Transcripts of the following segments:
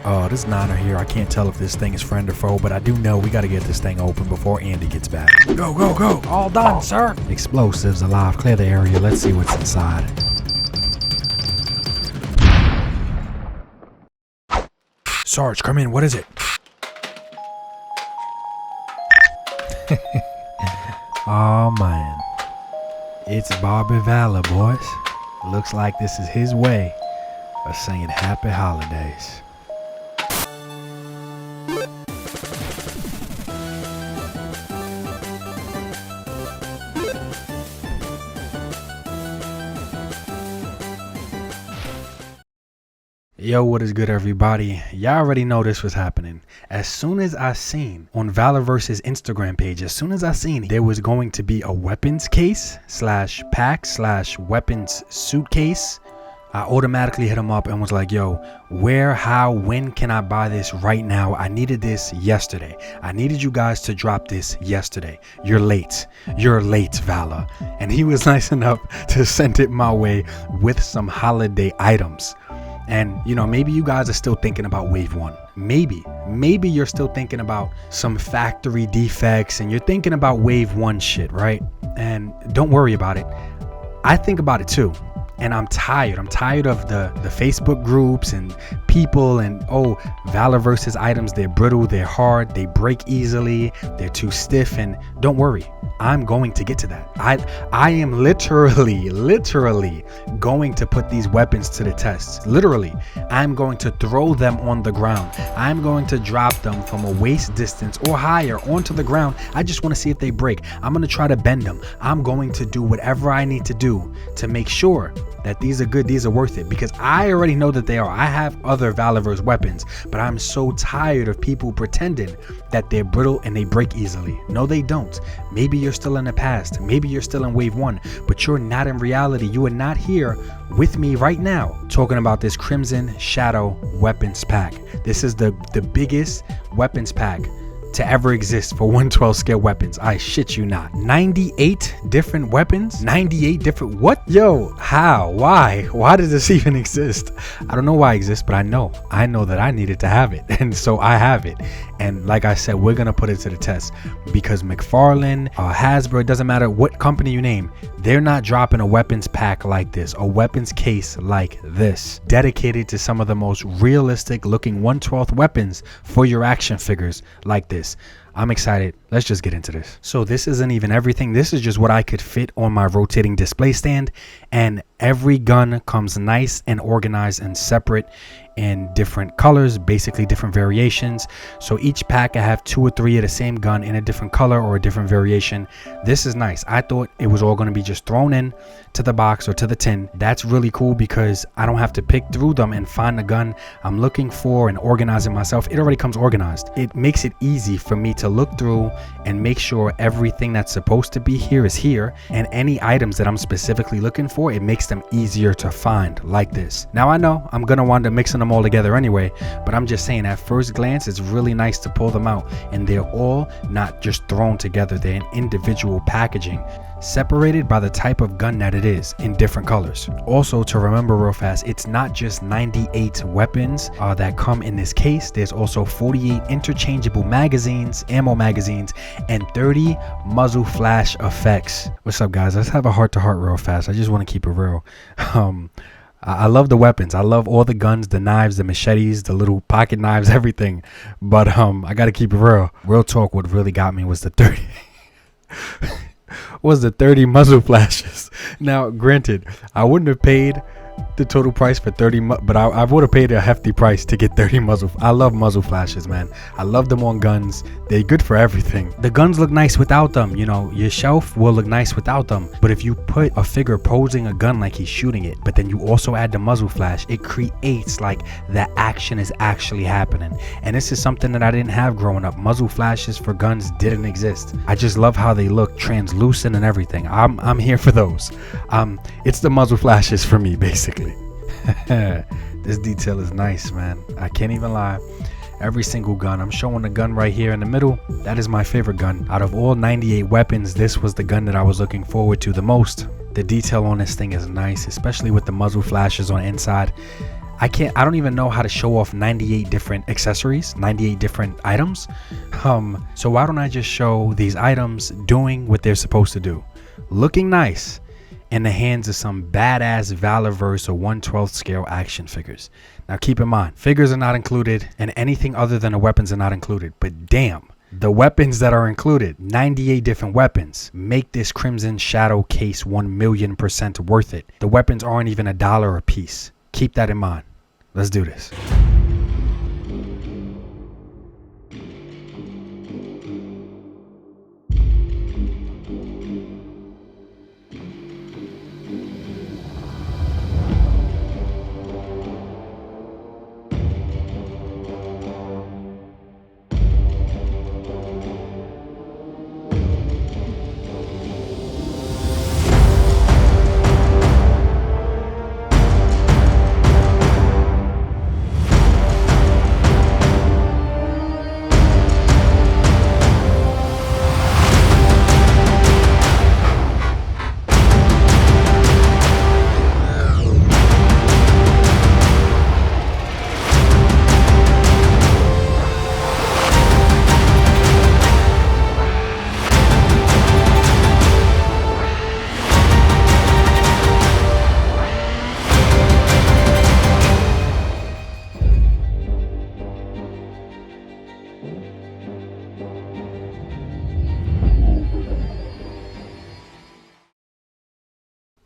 This Niner here, I can't tell if this thing is friend or foe, but I do know we gotta get this thing open before Andy gets back. Go, go, go! All done, sir! Explosives alive, clear the area, let's see what's inside. Sarge, come in, what is it? Oh man, it's Bobby Valor, boys. Looks like this is his way of saying happy holidays. Yo, what is good, everybody? Y'all already know this was happening. As soon as I seen on Valaverse's Instagram page, as soon as I seen there was going to be a weapons case slash pack slash weapons suitcase, I automatically hit him up and was like, yo, where, how, when can I buy this right now? I needed this yesterday. I needed you guys to drop this yesterday. You're late. You're late, Vala. And he was nice enough to send it my way with some holiday items. And, you know, maybe you guys are still thinking about wave one. Maybe you're still thinking about some factory defects and you're thinking about wave one shit, right? And don't worry about it. I think about it too. And I'm tired of the Facebook groups and people and, oh, Valaverse's items, they're brittle, they're hard, they break easily, they're too stiff. And don't worry, I'm going to get to that. I am literally going to put these weapons to the test. Literally, I'm going to throw them on the ground. I'm going to drop them from a waist distance or higher onto the ground. I just want to see if they break. I'm going to try to bend them. I'm going to do whatever I need to do to make sure that these are good, these are worth it, because I already know that they are. I have other Valaverse weapons, but I'm so tired of people pretending that they're brittle and they break easily. No, they don't. Maybe you're still in the past, maybe you're still in wave one, but you're not in reality. You are not here with me right now talking about this Crimson Shadow weapons pack. This is the biggest weapons pack to ever exist for 112 scale weapons. I shit you not. 98 different weapons? 98 different what? Yo, how? Why does this even exist? I don't know why it exists, but I know that I needed to have it, and so I have it. And like I said, we're gonna put it to the test because McFarlane, Hasbro, it doesn't matter what company you name, they're not dropping a weapons pack like this, a weapons case like this, dedicated to some of the most realistic looking 1/12 weapons for your action figures like this. I'm excited. Let's just get into this. So this isn't even everything. This is just what I could fit on my rotating display stand, and every gun comes nice and organized and separate in different colors, basically different variations. So each pack I have 2 or 3 of the same gun in a different color or a different variation. This is nice. I thought it was all going to be just thrown in to the box or to the tin. That's really cool because I don't have to pick through them and find the gun I'm looking for and organize it myself. It already comes organized. It makes it easy for me to look through and make sure everything that's supposed to be here is here, and any items that I'm specifically looking for, it makes them easier to find like this. Now I know I'm gonna wind up mixing them all together anyway, but I'm just saying at first glance it's really nice to pull them out, and they're all not just thrown together. They're in individual packaging, separated by the type of gun that it is in different colors. Also, to remember real fast, it's not just 98 weapons that come in this case. There's also 48 interchangeable magazines, ammo magazines, and 30 muzzle flash effects. What's up, guys? Let's have a heart-to-heart real fast. I just want to keep it real. I love the weapons. I love all the guns, the knives, the machetes, the little pocket knives, everything. But I got to keep it real. Real talk, what really got me was the 30 muzzle flashes. Now, granted, I wouldn't have paid the total price for 30, but I would have paid a hefty price to get 30 muzzle. I love muzzle flashes, man. I love them on guns. They're good for everything. The guns look nice without them. You know, your shelf will look nice without them. But if you put a figure posing a gun like he's shooting it, but then you also add the muzzle flash, it creates like the action is actually happening. And this is something that I didn't have growing up. Muzzle flashes for guns didn't exist. I just love how they look, translucent and everything. I'm here for those. It's the muzzle flashes for me, basically. This detail is nice, man. I can't even lie. Every single gun, I'm showing the gun right here in the middle, that is my favorite gun. Out of all 98 weapons, this was the gun that I was looking forward to the most. The detail on this thing is nice, especially with the muzzle flashes on the inside. I don't even know how to show off 98 different accessories, 98 different items. So why don't I just show these items doing what they're supposed to do, looking nice in the hands of some badass Valaverse or 1/12 scale action figures. Now keep in mind, figures are not included and anything other than the weapons are not included, but damn, the weapons that are included, 98 different weapons, make this Crimson Shadow case 1,000,000% worth it. The weapons aren't even $1 a piece. Keep that in mind. Let's do this.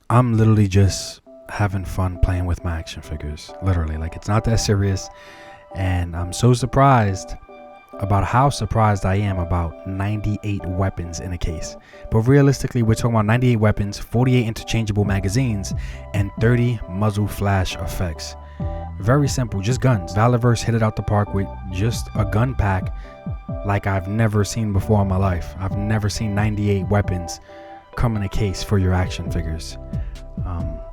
I'm literally just having fun playing with my action figures. Literally, like, it's not that serious. And I'm so surprised about how surprised I am about 98 weapons in a case. But realistically, we're talking about 98 weapons, 48 interchangeable magazines, and 30 muzzle flash effects. Very simple, just guns. Valaverse hit it out the park with just a gun pack like I've never seen before in my life. I've never seen 98 weapons come in a case for your action figures.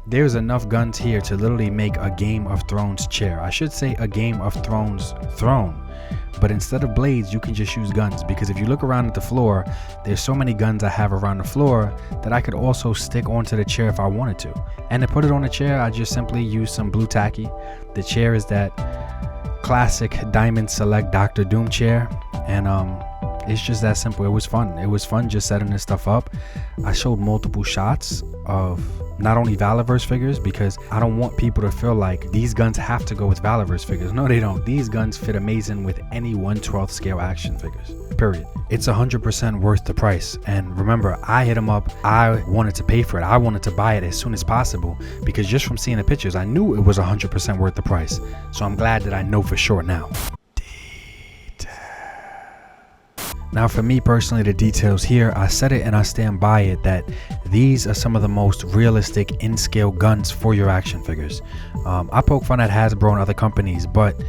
There's enough guns here to literally make a Game of Thrones chair. I should say a Game of Thrones throne. But instead of blades, you can just use guns, because if you look around at the floor, there's so many guns I have around the floor that I could also stick onto the chair if I wanted to. And to put it on the chair, I just simply use some blue tacky. The chair is that classic Diamond Select Dr. Doom chair, and it's just that simple. It was fun just setting this stuff up. I showed multiple shots of not only Valaverse figures, because I don't want people to feel like these guns have to go with Valaverse figures. No, they don't. These guns fit amazing with any 1/12 scale action figures, period. It's 100% worth the price. And remember, I hit them up. I wanted to pay for it. I wanted to buy it as soon as possible, because just from seeing the pictures, I knew it was 100% worth the price. So I'm glad that I know for sure now. Now, for me personally, the details here, I said it and I stand by it, that these are some of the most realistic in-scale guns for your action figures. I poke fun at Hasbro and other companies, but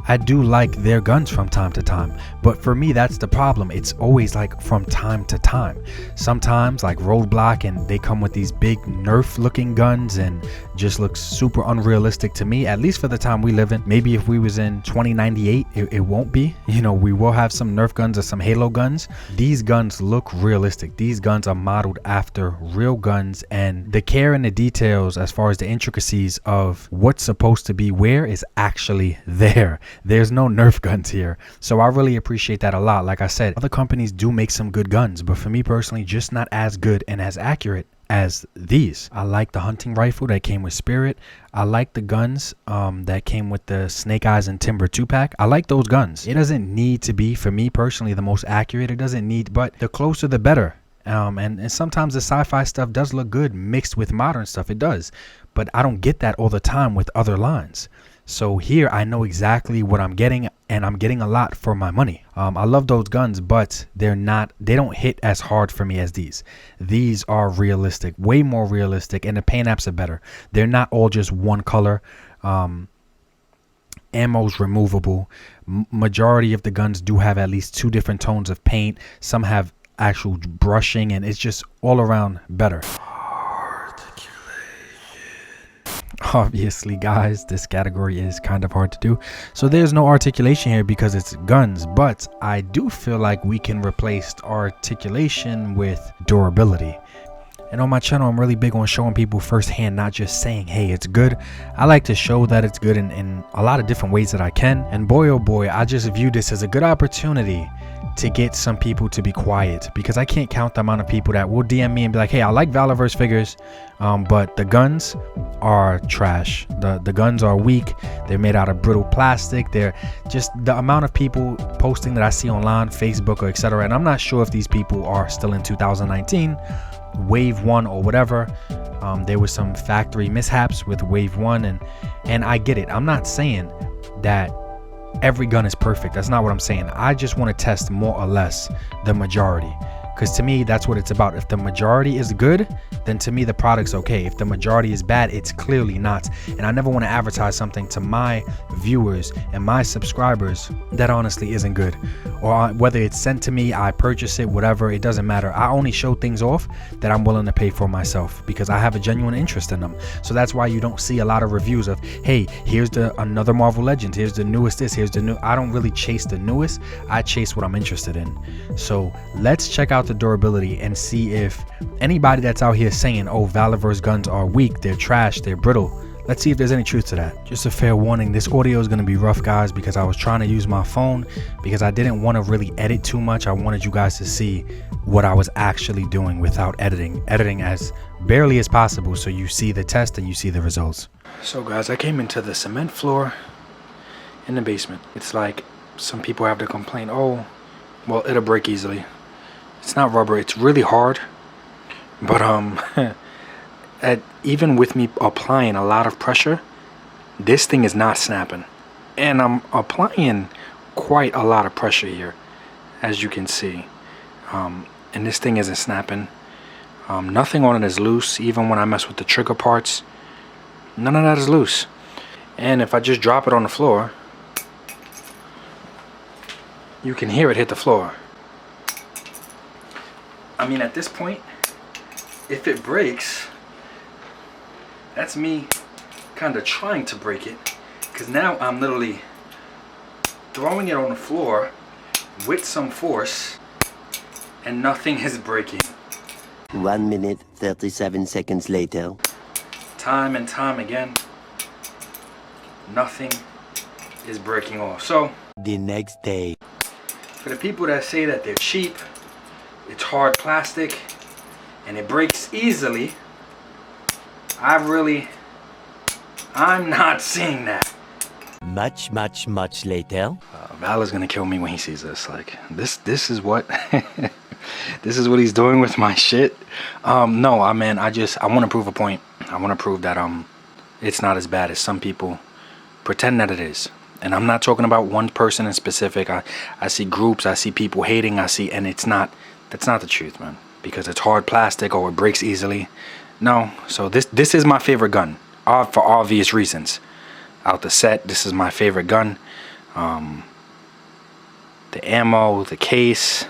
I do like their guns from time to time. But for me, that's the problem. It's always like from time to time. Sometimes like Roadblock, and they come with these big Nerf looking guns and just looks super unrealistic to me, at least for the time we live in. Maybe if we was in 2098, it won't be. You know, we will have some Nerf guns or some Halo guns. These guns look realistic. These guns are modeled after real guns, and the care and the details as far as the intricacies of what's supposed to be where is actually there. There's no Nerf guns here. So I really appreciate that a lot. Like I said, other companies do make some good guns, but for me personally, just not as good and as accurate as these. I like the hunting rifle that came with Spirit. I like the guns that came with the Snake Eyes and Timber 2-pack. I like those guns. It doesn't need to be, for me personally, the most accurate. It doesn't need, but the closer the better. And sometimes the sci-fi stuff does look good mixed with modern stuff. It does. But I don't get that all the time with other lines. So here I know exactly what I'm getting, and I'm getting a lot for my money. I love those guns, but they don't hit as hard for me as these. These are realistic, way more realistic, and the paint apps are better. They're not all just one color. Ammo's removable. Majority of the guns do have at least 2 different tones of paint. Some have actual brushing, and it's just all around better. Obviously, guys, this category is kind of hard to do, so there's no articulation here because it's guns, but I do feel like we can replace articulation with durability. And on my channel, I'm really big on showing people firsthand, not just saying, hey, it's good. I like to show that it's good in a lot of different ways that I can. And boy, oh boy, I just view this as a good opportunity to get some people to be quiet, because I can't count the amount of people that will DM me and be like, hey, I like Valaverse figures, but the guns are trash. The guns are weak. They're made out of brittle plastic. They're just the amount of people posting that I see online, Facebook, or etc. And I'm not sure if these people are still in 2019, wave 1 or whatever. There was some factory mishaps with wave 1, and I get it. I'm not saying that every gun is perfect. That's not what I'm saying. I just want to test more or less the majority, because to me, that's what it's about. If the majority is good, then to me the product's okay. If the majority is bad, it's clearly not. And I never want to advertise something to my viewers and my subscribers that honestly isn't good, or whether it's sent to me, I purchase it, whatever, it doesn't matter. I only show things off that I'm willing to pay for myself, because I have a genuine interest in them. So that's why you don't see a lot of reviews of, hey, here's another Marvel Legends, here's the newest this, here's the new. I don't really chase the newest. I chase what I'm interested in. So let's check out the durability and see if anybody that's out here saying, oh, Valaverse guns are weak, they're trash, they're brittle, let's see if there's any truth to that. Just a fair warning, this audio is going to be rough, guys, because I was trying to use my phone, because I didn't want to really edit too much. I wanted you guys to see what I was actually doing without editing as barely as possible, so you see the test and you see the results. So guys, I came into the cement floor in the basement. It's like some people have to complain, oh, well, it'll break easily. It's not rubber, it's really hard. But even with me applying a lot of pressure, this thing is not snapping. And I'm applying quite a lot of pressure here, as you can see. And this thing isn't snapping. Nothing on it is loose. Even when I mess with the trigger parts, none of that is loose. And if I just drop it on the floor, you can hear it hit the floor. I mean, at this point, if it breaks, that's me kind of trying to break it, because now I'm literally throwing it on the floor with some force and nothing is breaking. 1 minute 37 seconds later. Time and time again, nothing is breaking off. So the next day, for the people that say that they're cheap, it's hard plastic and it breaks easily, I'm not seeing that. Much later. Val is gonna kill me when he sees this. Like, this is what this is what he's doing with my shit. No, I want to prove a point. I want to prove that it's not as bad as some people pretend that it is. And I'm not talking about one person in specific. I see groups, I see people hating, and it's not, that's not the truth, man. Because it's hard plastic or it breaks easily. No, so this is my favorite gun, for obvious reasons. Out the set, this is my favorite gun. The ammo, the case,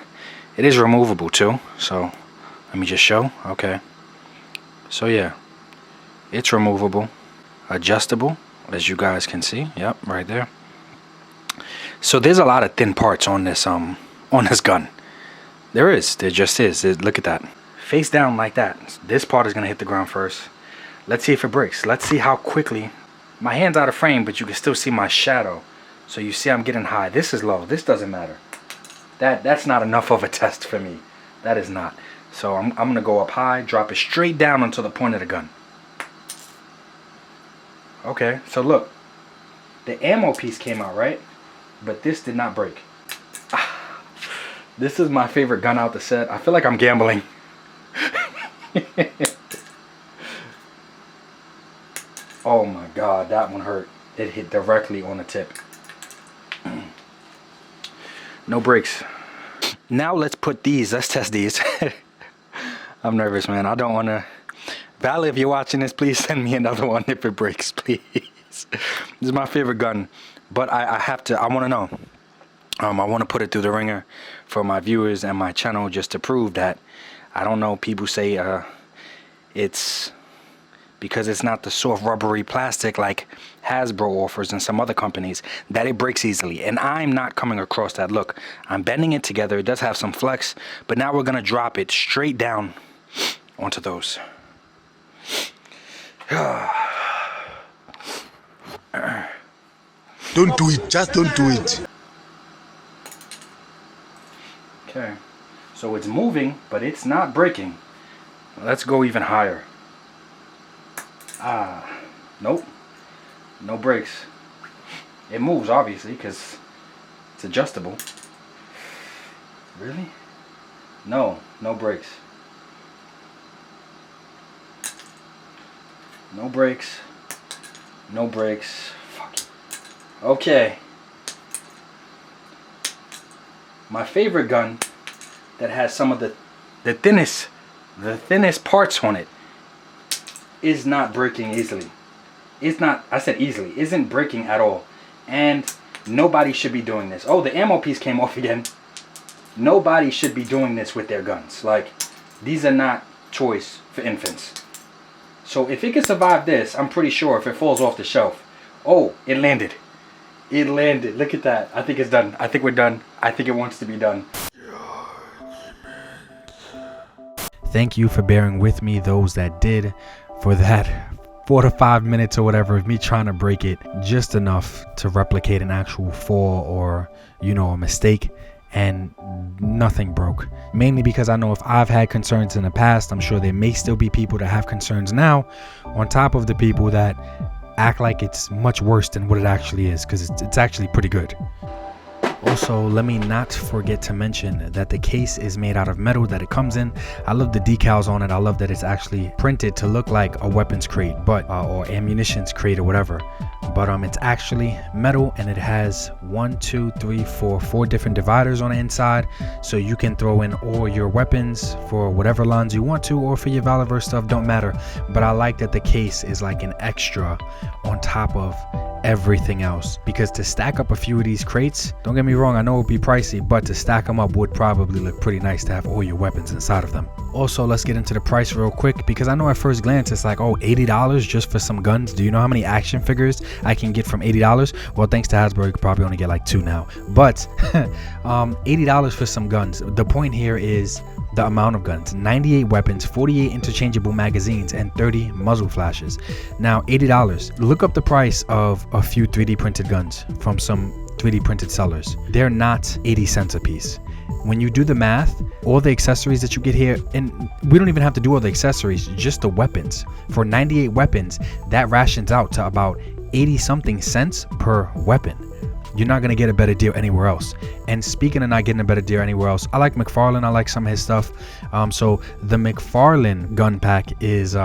it is removable too. So let me just show. Okay. So yeah, it's removable, adjustable, as you guys can see. Yep, right there. So there's a lot of thin parts on this gun. There just is. Look at that. Face down like that. This part is gonna hit the ground first. Let's see if it breaks. Let's see how quickly. My hand's out of frame, but you can still see my shadow. So you see I'm getting high. This is low. This doesn't matter. That's not enough of a test for me. That is not. So I'm gonna go up high, drop it straight down until the point of the gun. Okay, so look. The ammo piece came out, right? But this did not break. This is my favorite gun out the set. I feel like I'm gambling. Oh my god, that one hurt. It hit directly on the tip. No breaks. Now let's test these. I'm nervous, man. I don't want to. Val, if you're watching this, please send me another one if it breaks, please. This is my favorite gun. But I want to know. I want to put it through the ringer for my viewers and my channel, just to prove that, I don't know, people say it's because it's not the soft rubbery plastic like Hasbro offers and some other companies, that it breaks easily. And I'm not coming across that. Look, I'm bending it together. It does have some flex, but now we're going to drop it straight down onto those. Don't do it, just don't do it. Okay, so it's moving, but it's not breaking. Let's go even higher. Nope, no brakes. It moves obviously because it's adjustable. Really? No brakes. No brakes. No brakes. Fuck it. Okay. My favorite gun that has some of the thinnest parts on it is not breaking easily. It's not, I said easily, isn't breaking at all. And nobody should be doing this. Oh, the ammo piece came off again. Nobody should be doing this with their guns. Like, these are not toys for infants. So if it can survive this, I'm pretty sure if it falls off the shelf. Oh, it landed. It landed. Look at that. I think it's done. I think we're done. I think it wants to be done. Thank you for bearing with me, those that did, for that 4 to 5 minutes or whatever of me trying to break it just enough to replicate an actual fall or, you know, a mistake, and nothing broke. Mainly because I know if I've had concerns in the past, I'm sure there may still be people that have concerns now, on top of the people that act like it's much worse than what it actually is, because it's actually pretty good. Also, let me not forget to mention that the case is made out of metal that it comes in. I love the decals on it. I love that it's actually printed to look like a weapons crate, but or ammunitions crate or whatever. But it's actually metal, and it has 4 different dividers on the inside, so you can throw in all your weapons for whatever lines you want to, or for your Valaverse stuff, don't matter. But I like that the case is like an extra on top of everything else, because to stack up a few of these crates, don't get me wrong, I know it would be pricey, but to stack them up would probably look pretty nice to have all your weapons inside of them. Also, let's get into the price real quick, because I know at first glance it's like, oh, $80 just for some guns. Do you know how many action figures I can get from $80? Well, thanks to Hasbro, you could probably only get like 2 now, but $80 for some guns. The point here is the amount of guns: 98 weapons, 48 interchangeable magazines, and 30 muzzle flashes. Now, $80. Look up the price of a few 3D printed guns from some 3D printed sellers. They're not 80 cents a piece. When you do the math, all the accessories that you get here, and we don't even have to do all the accessories, just the weapons. For 98 weapons, that rations out to about 80 something cents per weapon. You're not going to get a better deal anywhere else. And speaking of not getting a better deal anywhere else, I like McFarlane. I like some of his stuff. So the McFarlane gun pack is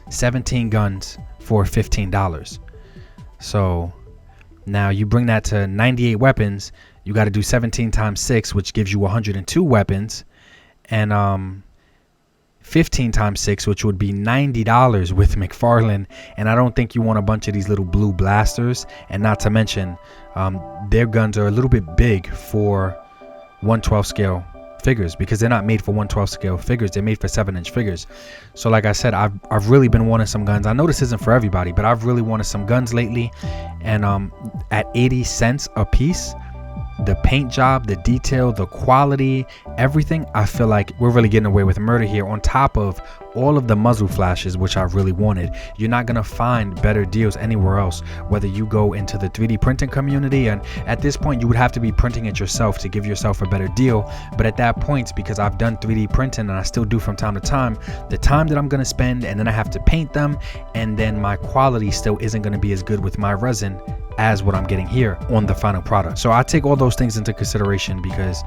17 guns for $15. So now you bring that to 98 weapons. You got to do 17 times 6, which gives you 102 weapons. And 15 times 6, which would be $90 with McFarlane. And I don't think you want a bunch of these little blue blasters. And not to mention, their guns are a little bit big for 1/12 scale figures, because they're not made for 1/12 scale figures. They're made for 7-inch figures. So like I said, I've really been wanting some guns. I know this isn't for everybody, but I've really wanted some guns lately. And at 80 cents a piece, the paint job, the detail, the quality, everything, I feel like we're really getting away with murder here, on top of all of the muzzle flashes, which I really wanted. You're not gonna find better deals anywhere else, whether you go into the 3D printing community, and at this point you would have to be printing it yourself to give yourself a better deal. But at that point, because I've done 3D printing and I still do from time to time, the time that I'm gonna spend, and then I have to paint them, and then my quality still isn't gonna be as good with my resin as what I'm getting here on the final product. So I take all those things into consideration, because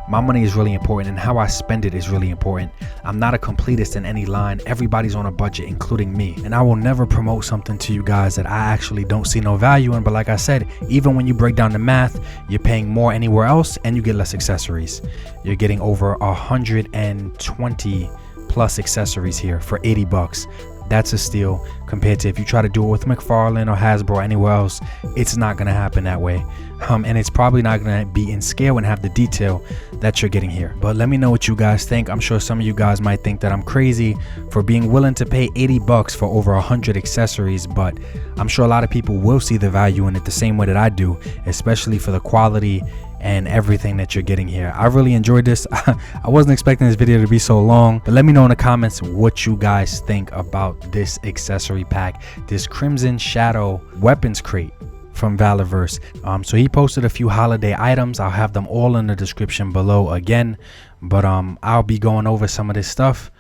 my money is really important, and how I spend it is really important. I'm not a completist in any line. Everybody's on a budget, including me. And I will never promote something to you guys that I actually don't see no value in. But like I said, even when you break down the math, you're paying more anywhere else and you get less accessories. You're getting over 120 plus accessories here for $80. That's a steal compared to if you try to do it with McFarlane or Hasbro or anywhere else. It's not going to happen that way. And it's probably not going to be in scale and have the detail that you're getting here. But let me know what you guys think. I'm sure some of you guys might think that I'm crazy for being willing to pay $80 for over 100 accessories, but I'm sure a lot of people will see the value in it the same way that I do, especially for the quality and everything that you're getting here. I really enjoyed this. I wasn't expecting this video to be so long, but let me know in the comments what you guys think about this accessory pack, this Crimson Shadow weapons crate from Valaverse. So he posted a few holiday items. I'll have them all in the description below again, but I'll be going over some of this stuff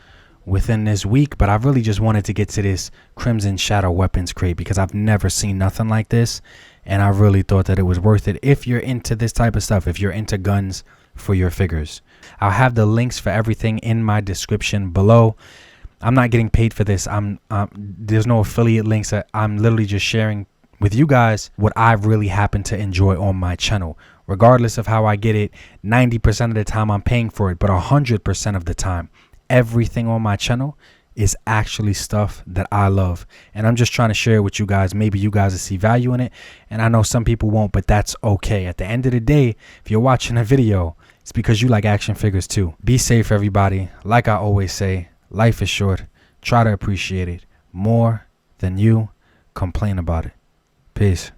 within this week. But I really just wanted to get to this Crimson Shadow weapons crate because I've never seen nothing like this, and I really thought that it was worth it if you're into this type of stuff, if you're into guns for your figures. I'll have the links for everything in my description below. I'm not getting paid for this. There's no affiliate links. I'm literally just sharing with you guys what I really happen to enjoy on my channel. Regardless of how I get it, 90% of the time I'm paying for it, but 100% of the time, everything on my channel is actually stuff that I love, and I'm just trying to share it with you guys. Maybe you guys will see value in it, and I know some people won't, but that's okay. At the end of the day, if you're watching a video, it's because you like action figures too. Be safe, everybody. Like I always say, life is short. Try to appreciate it more than you complain about it. Peace.